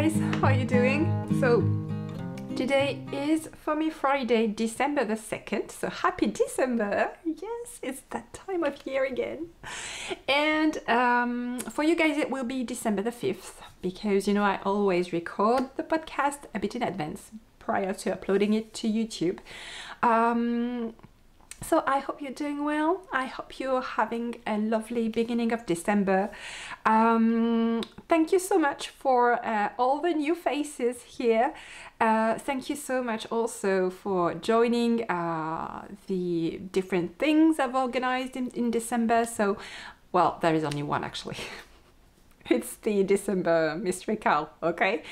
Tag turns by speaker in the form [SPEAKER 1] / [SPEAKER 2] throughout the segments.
[SPEAKER 1] guys, how are you doing? So today is for me Friday, December the 2nd, so happy December. Yes, it's that time of year again. And for you guys it will be December the 5th, because you know I always record the podcast a bit in advance prior to uploading it to YouTube. So I hope you're doing well. I hope you're having a lovely beginning of December. Thank you so much for all the new faces here. Thank you so much also for joining the different things I've organized in December. So, well, there is only one actually. It's the December Mystery Call, okay?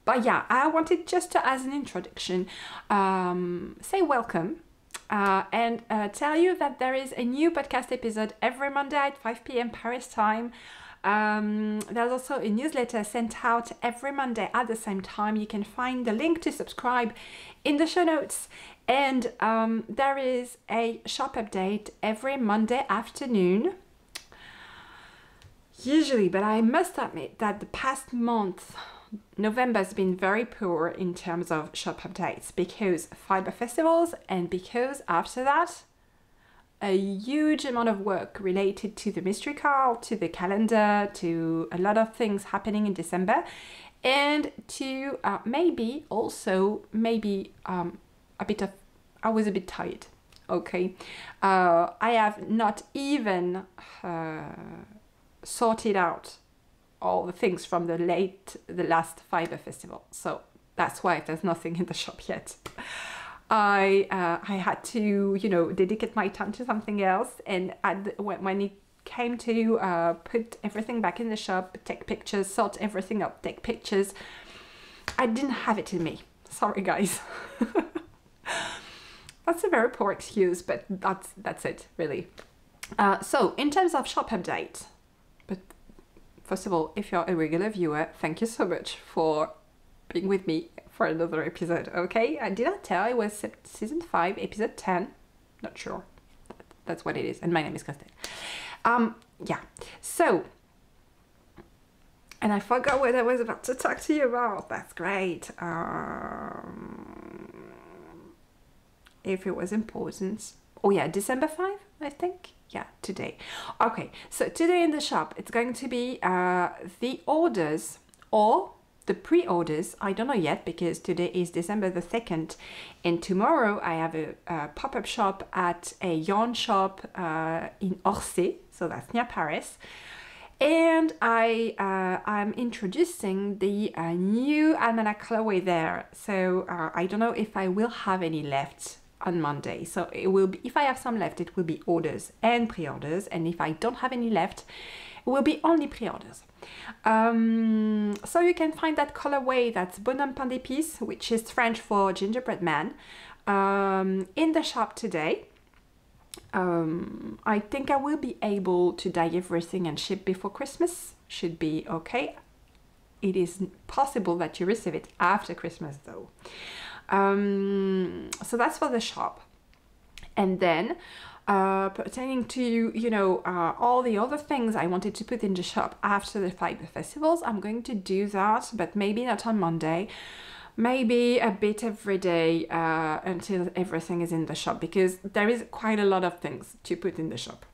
[SPEAKER 1] But yeah, I wanted just to, as an introduction, say welcome and tell you that there is a new podcast episode every Monday at 5 p.m. Paris time. There's also a newsletter sent out every Monday at the same time. You can find the link to subscribe in the show notes. And there is a shop update every Monday afternoon. Usually, but I must admit that the past month, November has been very poor in terms of shop updates because fiber festivals, and because after that a huge amount of work related to the mystery card, to the calendar, to a lot of things happening in December, and to maybe also a bit of, I was a bit tired, okay. I have not even sorted out all the things from the last fiber festival, so that's why there's nothing in the shop yet. I had to, you know, dedicate my time to something else, and when it came to put everything back in the shop, take pictures, sort everything up, take pictures, I didn't have it in me. Sorry guys. That's a very poor excuse, but that's it really. So in terms of shop update, but first of all, if you're a regular viewer, thank you so much for being with me for another episode, okay? Did I tell it was season 5, episode 10? Not sure. That's what it is. And my name is Christelle. Yeah. So, and I forgot what I was about to talk to you about. That's great. If it was important. Oh yeah, December 5, I think. Yeah, today. Okay, so today in the shop, it's going to be the orders or the pre-orders. I don't know yet because today is December the 2nd, and tomorrow I have a pop-up shop at a yarn shop in Orsay, so that's near Paris. And I'm introducing the new Almanac colorway there. So I don't know if I will have any left on Monday, so it will be, if I have some left, it will be orders and pre-orders, and if I don't have any left, it will be only pre-orders. So you can find that colorway, that's Bonhomme Pain, which is French for gingerbread man, in the shop today. I think I will be able to dye everything and ship before Christmas. Should be okay. It is possible that you receive it after Christmas though. So that's for the shop. And then pertaining to, you know, all the other things I wanted to put in the shop after the fiber festivals, I'm going to do that, but maybe not on Monday, maybe a bit every day until everything is in the shop, because there is quite a lot of things to put in the shop.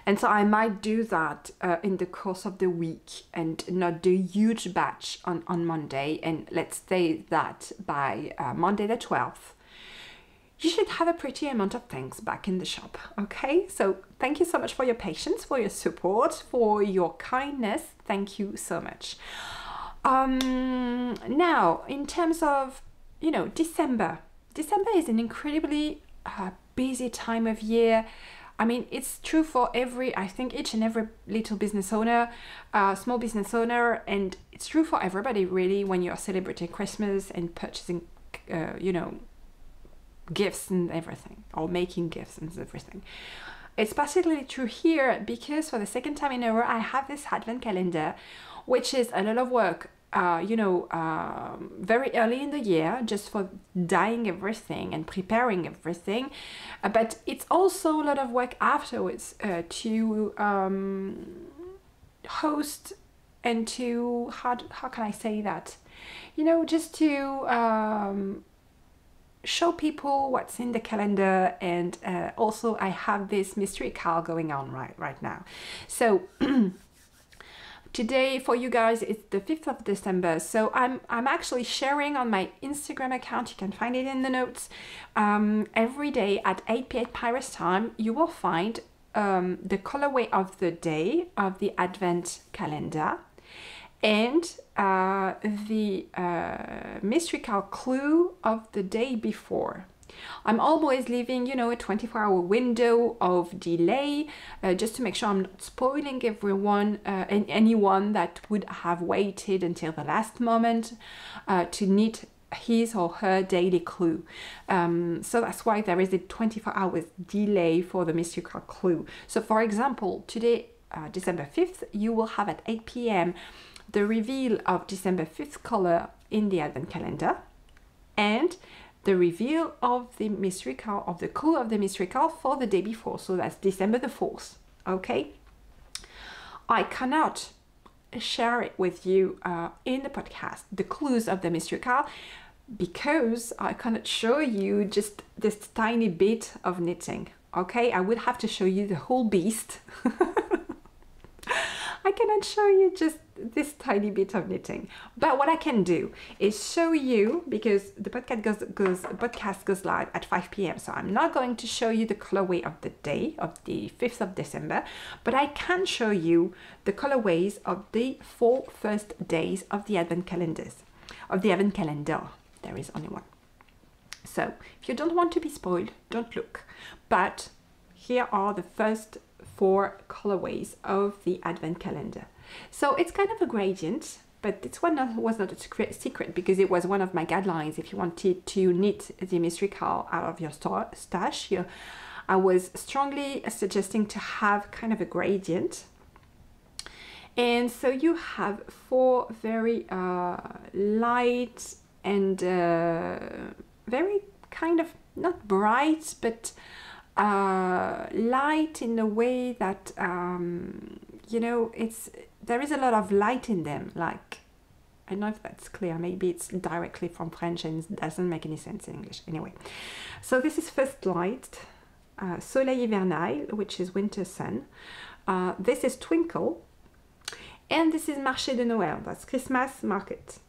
[SPEAKER 1] And so I might do that in the course of the week and not do a huge batch on Monday. And let's say that by Monday the 12th, you should have a pretty amount of things back in the shop, okay? So thank you so much for your patience, for your support, for your kindness. Thank you so much. Now, in terms of, you know, December is an incredibly busy time of year. I mean, it's true for I think each and every little business owner, small business owner, and it's true for everybody really when you're celebrating Christmas and purchasing, you know, gifts and everything, or making gifts and everything. It's particularly true here because for the second time in a row, I have this Advent calendar, which is a lot of work, you know, very early in the year, just for dyeing everything and preparing everything. But it's also a lot of work afterwards to host and to, how can I say that? You know, just to show people what's in the calendar. And also I have this mystery card going on right now. So today for you guys it's the 5th of December, so I'm actually sharing on my Instagram account, you can find it in the notes. Every day at 8 p.m. Paris time you will find the colorway of the day of the Advent calendar and the mystical clue of the day before. I'm always leaving, you know, a 24-hour window of delay just to make sure I'm not spoiling everyone and anyone that would have waited until the last moment to knit his or her daily clue. So that's why there is a 24 hours delay for the mystical clue. So for example, today, December 5th, you will have at 8 p.m. the reveal of December 5th color in the Advent calendar and the reveal of the mystery card, of the clue of the mystery card for the day before. So that's December the 4th, okay? I cannot share it with you in the podcast, the clues of the mystery card, because I cannot show you just this tiny bit of knitting, okay? I would have to show you the whole beast. I cannot show you just this tiny bit of knitting, but what I can do is show you, because the podcast goes live at 5 p.m. so I'm not going to show you the colorway of the day of the 5th of December, but I can show you the colorways of the 4 first days of the Advent calendars, of the Advent calendar. There is only one. So if you don't want to be spoiled, don't look, but here are the first 4 colorways of the Advent calendar. So it's kind of a gradient, but this one was not a secret because it was one of my guidelines. If you wanted to knit the mystery card out of your stash, I was strongly suggesting to have kind of a gradient. And so you have 4 very light and very kind of not bright, but light in a way that you know, there is a lot of light in them. Like, I don't know if that's clear, maybe it's directly from French and it doesn't make any sense in English. Anyway, so this is First Light, Soleil Hivernal, which is winter sun. This is Twinkle, and this is Marché de Noël, that's Christmas market.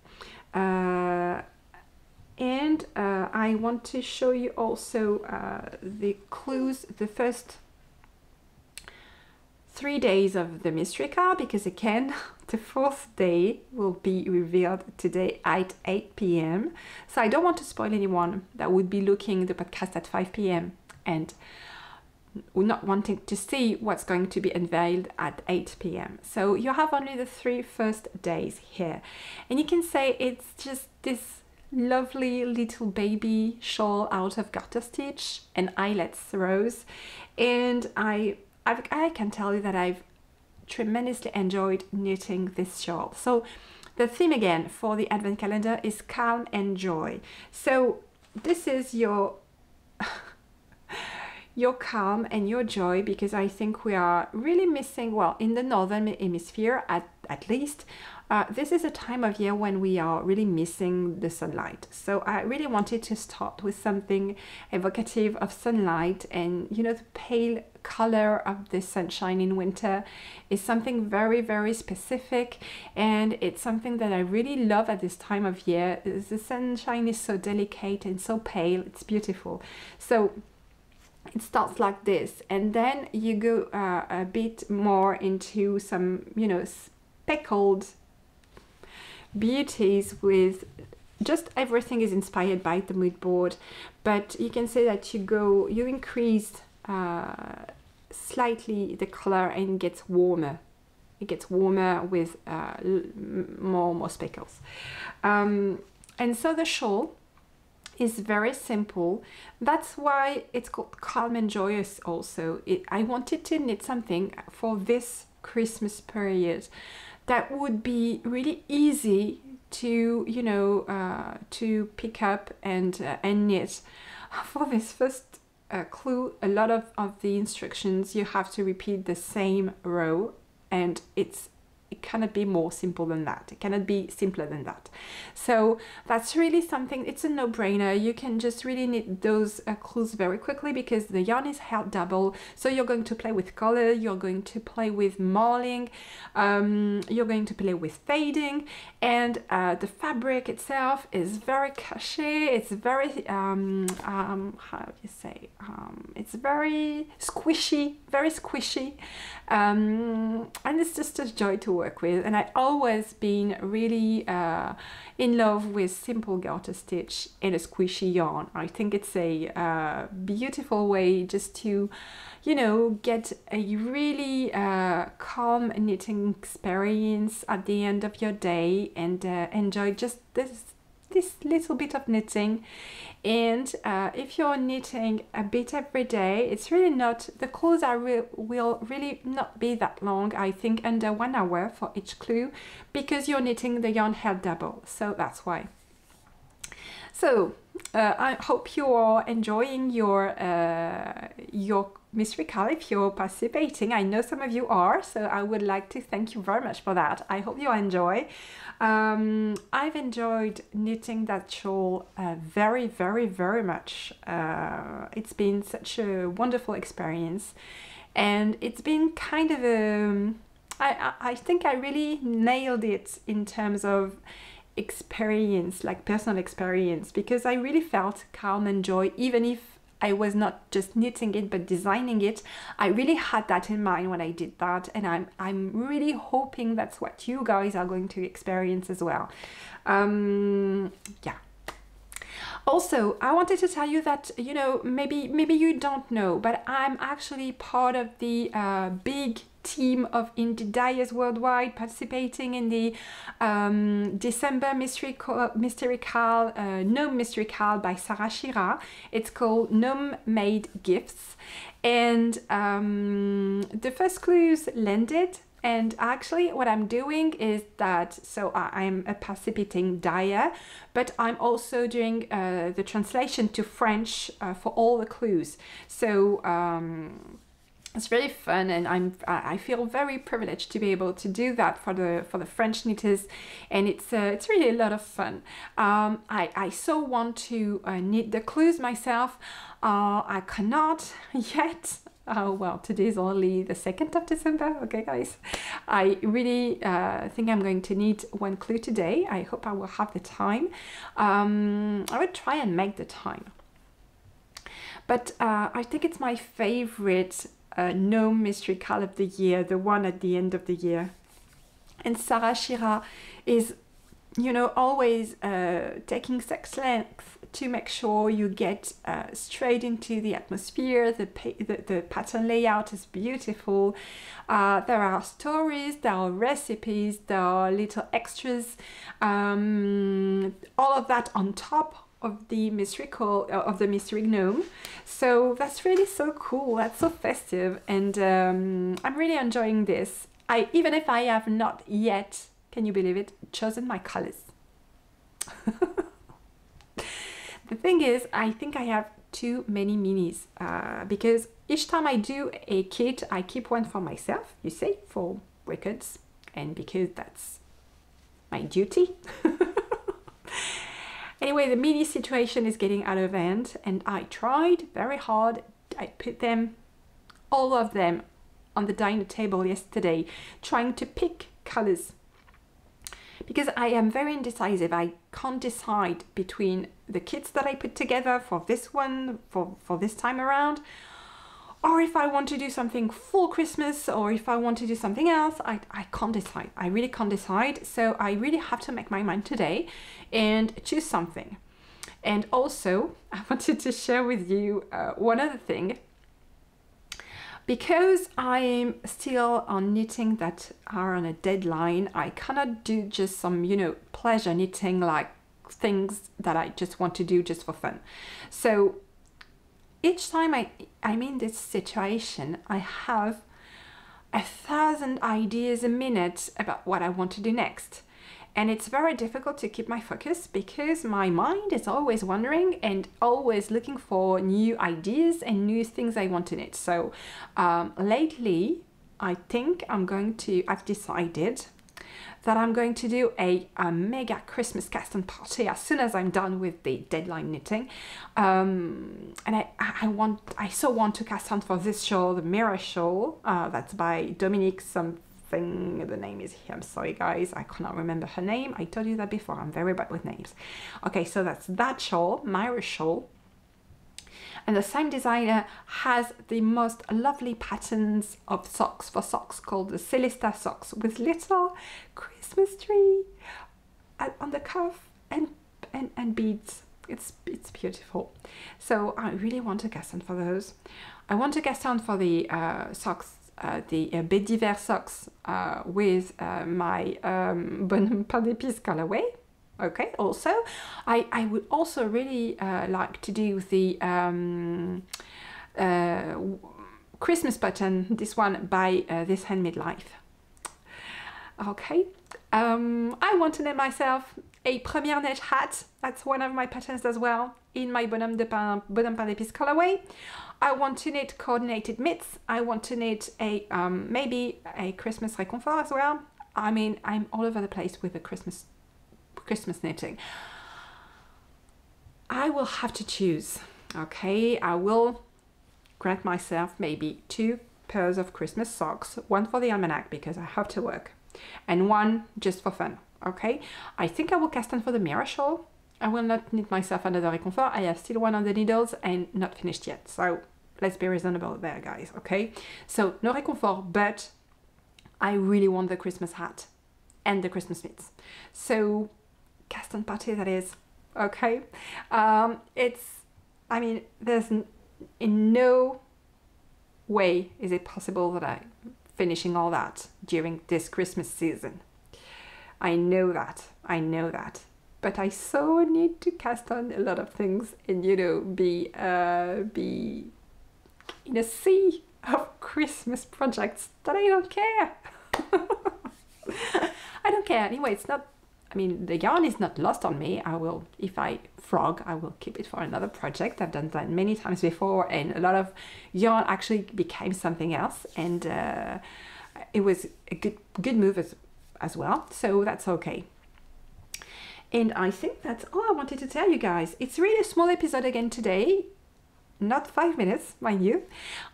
[SPEAKER 1] And I want to show you also the clues, the first 3 days of the mystery card, because again, the 4th day will be revealed today at 8 p.m. So I don't want to spoil anyone that would be looking the podcast at 5 p.m. and not wanting to see what's going to be unveiled at 8 p.m. So you have only the 3 first days here. And you can say it's just this lovely little baby shawl out of garter stitch and eyelets rose, and I can tell you that I've tremendously enjoyed knitting this shawl. So the theme again for the Advent calendar is calm and joy. So this is your your calm and your joy, because I think we are really missing, well, in the northern hemisphere at least, this is a time of year when we are really missing the sunlight. So I really wanted to start with something evocative of sunlight, and you know, the pale color of the sunshine in winter is something very, very specific, and it's something that I really love at this time of year. The sunshine is so delicate and so pale, it's beautiful. So it starts like this, and then you go a bit more into some, you know, speckled beauties with just everything is inspired by the mood board, but you can say that you increase slightly the color and it gets warmer. It gets warmer with more speckles. And so the shawl is very simple. That's why it's called calm and joyous also. I wanted to knit something for this Christmas period that would be really easy to, you know, to pick up and knit. For this first clue, a lot of the instructions, you have to repeat the same row, and it's it cannot be more simple than that. It cannot be simpler than that. So that's really something, it's a no-brainer. You can just really knit those clues very quickly because the yarn is held double. So you're going to play with color, you're going to play with marling, you're going to play with fading, and the fabric itself is very cushy. It's very how do you say, it's very squishy, and it's just a joy to work with. And I've always been really in love with simple garter stitch in a squishy yarn. I think it's a beautiful way just to, you know, get a really calm knitting experience at the end of your day and enjoy just this little bit of knitting. And if you're knitting a bit every day, it's really not, the clues will really not be that long. I think under 1 hour for each clue, because you're knitting the yarn held double, so that's why. So I hope you are enjoying your mystery call if you're participating. I know some of you are, so I would like to thank you very much for that. I hope you enjoy. I've enjoyed knitting that shawl very, very, very much. It's been such a wonderful experience, and it's been kind of a, I think I really nailed it in terms of experience, like personal experience, because I really felt calm and joy, even if I was not just knitting it but designing it. I really had that in mind when I did that, and I'm really hoping that's what you guys are going to experience as well. Yeah. Also, I wanted to tell you that, you know, maybe you don't know, but I'm actually part of the big team of indie dyers worldwide participating in the December Mystery Call, Gnome Mystery Call by Sarah Shira. It's called Gnome Made Gifts, and the first clues landed. And actually what I'm doing is that, so I'm a participating dyer, but I'm also doing the translation to French for all the clues. So it's really fun, and I feel very privileged to be able to do that for the French knitters, and it's really a lot of fun. I so want to knit the clues myself. I cannot yet. Well, today is only the 2nd of December, okay guys. I really think I'm going to knit 1 clue today. I hope I will have the time. I will try and make the time. But I think it's my favorite gnome mystery call of the year, the one at the end of the year. And Sarah Shira is, you know, always taking such length to make sure you get straight into the atmosphere. The pattern layout is beautiful. There are stories, there are recipes, there are little extras, all of that on top of the mystery call, of the mystery gnome. So that's really so cool. That's so festive, and I'm really enjoying this. Even if I have not yet, can you believe it, chosen my colors. The thing is, I think I have too many minis because each time I do a kit, I keep one for myself, you see, for records, and because that's my duty. Anyway, the mini situation is getting out of hand, and I tried very hard. I put them, all of them, on the dining table yesterday, trying to pick colors, because I am very indecisive. I can't decide between the kits that I put together for this one, for this time around, or if I want to do something full Christmas, or if I want to do something else. I can't decide. I really can't decide. So I really have to make my mind today and choose something. And also, I wanted to share with you one other thing. Because I'm still on knitting that are on a deadline, I cannot do just some, you know, pleasure knitting, like things that I just want to do just for fun. So each time I'm in this situation, I have 1,000 ideas a minute about what I want to do next. And it's very difficult to keep my focus because my mind is always wandering and always looking for new ideas and new things I want to knit. So lately, I think I've decided that I'm going to do a mega Christmas cast on party as soon as I'm done with the deadline knitting. And I so want to cast on for this shawl, the Mirror Shawl. That's by Dominique something. The name is here. I'm sorry, guys. I cannot remember her name. I told you that before. I'm very bad with names. Okay, so that's that shawl, Mirror Shawl. And the same designer has the most lovely patterns of socks for socks called the Celesta socks with little Christmas tree on the cuff and beads. It's beautiful. So I really want to cast on for those. I want to cast on for the socks, the Bête d'hiver socks with my Bonhomme Pain colorway. Okay, also, I would also really like to do the Christmas button, this one by This Handmade Life. Okay, I want to knit myself a Première Neige hat. That's one of my patterns as well in my Bonhomme Pain d'épices colorway. I want to knit coordinated mitts. I want to knit a maybe a Christmas réconfort as well. I mean, I'm all over the place with the Christmas knitting. I will have to choose. Okay, I will grant myself maybe 2 pairs of Christmas socks, one for the Almanac because I have to work, and one just for fun. Okay, I think I will cast on for the Mirror Shawl. I will not knit myself another réconfort. I have still one on the needles and not finished yet, so let's be reasonable there, guys. Okay, so no réconfort, but I really want the Christmas hat and the Christmas mitts. So cast on party, that is. Okay, I mean, there's in no way is it possible that I'm finishing all that during this Christmas season. I know that, but I so need to cast on a lot of things and, you know, be in a sea of Christmas projects that I don't care. I don't care anyway. It's not, I mean, the yarn is not lost on me. I will, if I frog, I will keep it for another project. I've done that many times before, and a lot of yarn actually became something else, and it was a good move as well, so that's okay. And I think that's all I wanted to tell you guys. It's really a small episode again today. Not 5 minutes, mind you,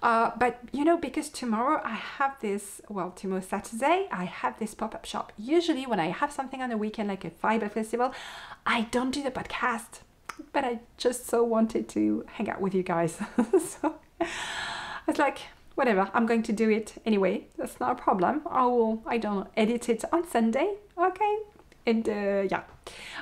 [SPEAKER 1] but you know, because tomorrow I have this, well, tomorrow Saturday, I have this pop-up shop. Usually when I have something on the weekend, like a fiber festival, I don't do the podcast, but I just so wanted to hang out with you guys. So it's like, whatever, I'm going to do it anyway. That's not a problem. I don't edit it on Sunday, okay? And yeah,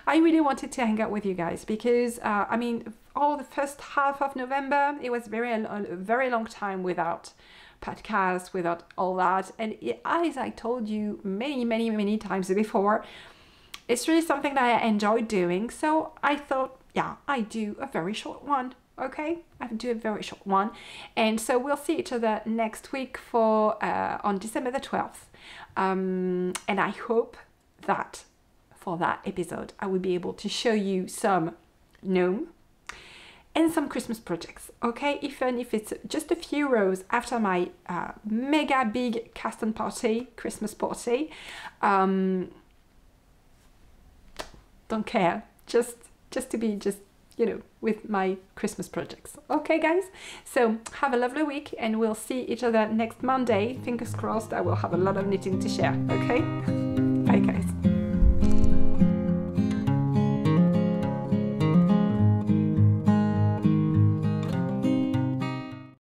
[SPEAKER 1] I really wanted to hang out with you guys because, I mean, all the first half of November, it was a very long time without podcasts, without all that. And as I told you many times before, it's really something that I enjoy doing. So I thought, yeah, I do a very short one. Okay, I do a very short one. And so we'll see each other next week for on December the 12th. And I hope that for that episode, I will be able to show you some gnome and some Christmas projects, okay? Even if it's just a few rows after my mega big cast on party, Christmas party. Don't care, just to be you know, with my Christmas projects. Okay, guys? So have a lovely week and we'll see each other next Monday. Fingers crossed, I will have a lot of knitting to share, okay?